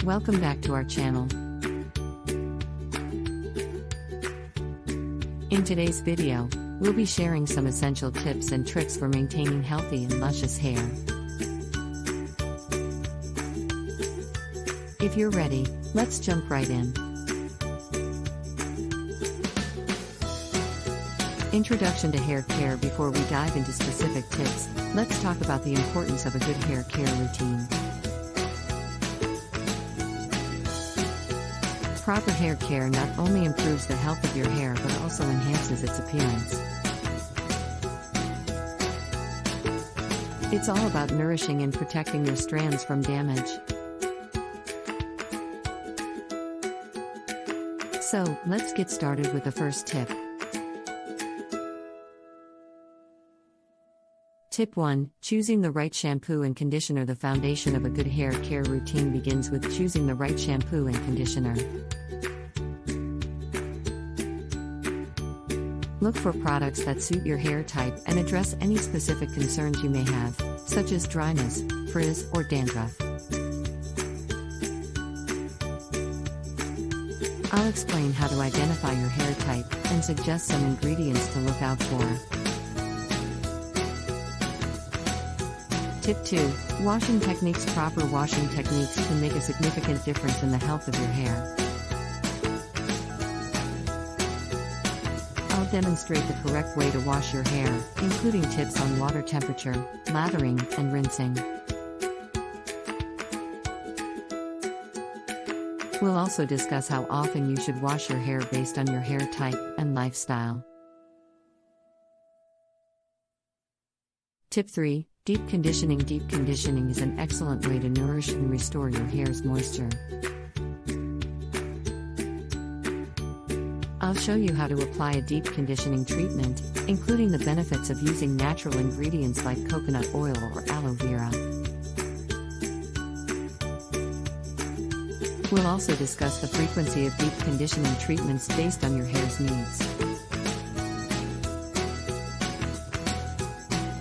Welcome back to our channel. In today's video, we'll be sharing some essential tips and tricks for maintaining healthy and luscious hair. If you're ready, let's jump right in. Introduction to hair care. Before we dive into specific tips, let's talk about the importance of a good hair care routine. Proper hair care not only improves the health of your hair but also enhances its appearance. It's all about nourishing and protecting your strands from damage. So, let's get started with the first tip. Tip 1. Choosing the right shampoo and conditioner. The foundation of a good hair care routine begins with choosing the right shampoo and conditioner. Look for products that suit your hair type and address any specific concerns you may have, such as dryness, frizz, or dandruff. I'll explain how to identify your hair type and suggest some ingredients to look out for. Tip 2. Washing techniques. Proper washing techniques can make a significant difference in the health of your hair. I'll demonstrate the correct way to wash your hair, including tips on water temperature, lathering, and rinsing. We'll also discuss how often you should wash your hair based on your hair type and lifestyle. Tip 3. Deep conditioning. Deep conditioning is an excellent way to nourish and restore your hair's moisture. I'll show you how to apply a deep conditioning treatment, including the benefits of using natural ingredients like coconut oil or aloe vera. We'll also discuss the frequency of deep conditioning treatments based on your hair's needs.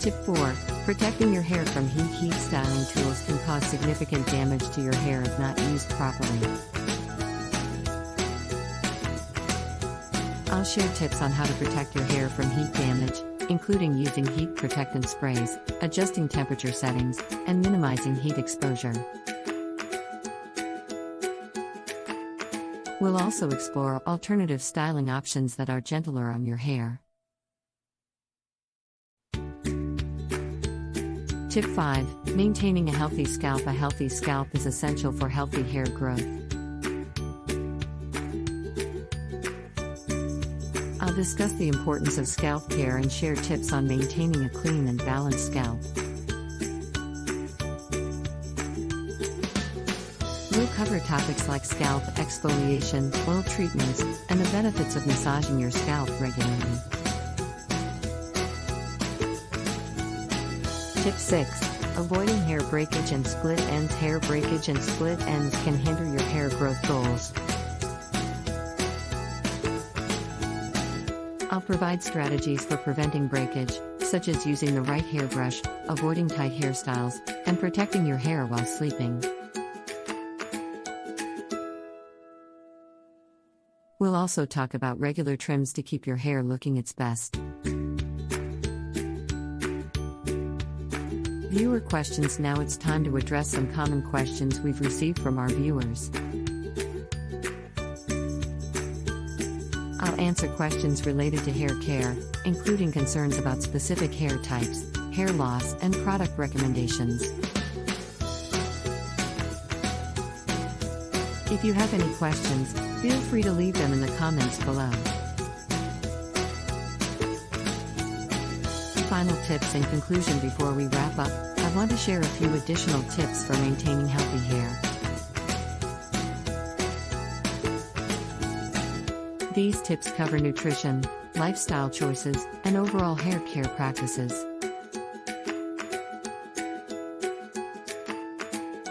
Tip 4. Protecting your hair from heat. Heat styling tools can cause significant damage to your hair if not used properly. I'll share tips on how to protect your hair from heat damage, including using heat protectant sprays, adjusting temperature settings, and minimizing heat exposure. We'll also explore alternative styling options that are gentler on your hair. Tip 5. Maintaining a healthy scalp. A healthy scalp is essential for healthy hair growth. I'll discuss the importance of scalp care and share tips on maintaining a clean and balanced scalp. We'll cover topics like scalp exfoliation, oil treatments, and the benefits of massaging your scalp regularly. Tip 6. Avoiding hair breakage and split ends. Hair breakage and split ends can hinder your hair growth goals. I'll provide strategies for preventing breakage, such as using the right hairbrush, avoiding tight hairstyles, and protecting your hair while sleeping. We'll also talk about regular trims to keep your hair looking its best. Viewer questions. Now it's time to address some common questions we've received from our viewers. I'll answer questions related to hair care, including concerns about specific hair types, hair loss, and product recommendations. If you have any questions, feel free to leave them in the comments below. Final tips and conclusion. Before we wrap up, I want to share a few additional tips for maintaining healthy hair. These tips cover nutrition, lifestyle choices, and overall hair care practices.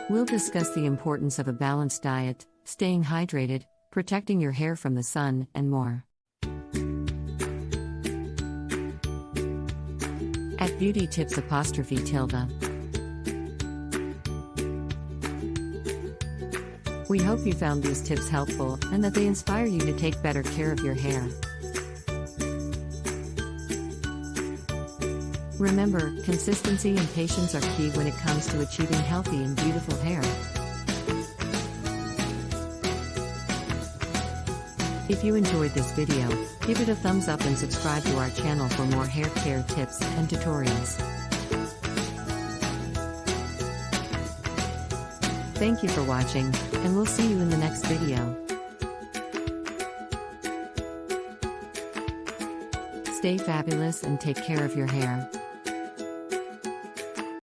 We'll discuss the importance of a balanced diet, staying hydrated, protecting your hair from the sun, and more. At Beauty Tips _tilde. We hope you found these tips helpful and that they inspire you to take better care of your hair. Remember, consistency and patience are key when it comes to achieving healthy and beautiful hair. If you enjoyed this video, give it a thumbs up and subscribe to our channel for more hair care tips and tutorials. Thank you for watching, and we'll see you in the next video. Stay fabulous and take care of your hair.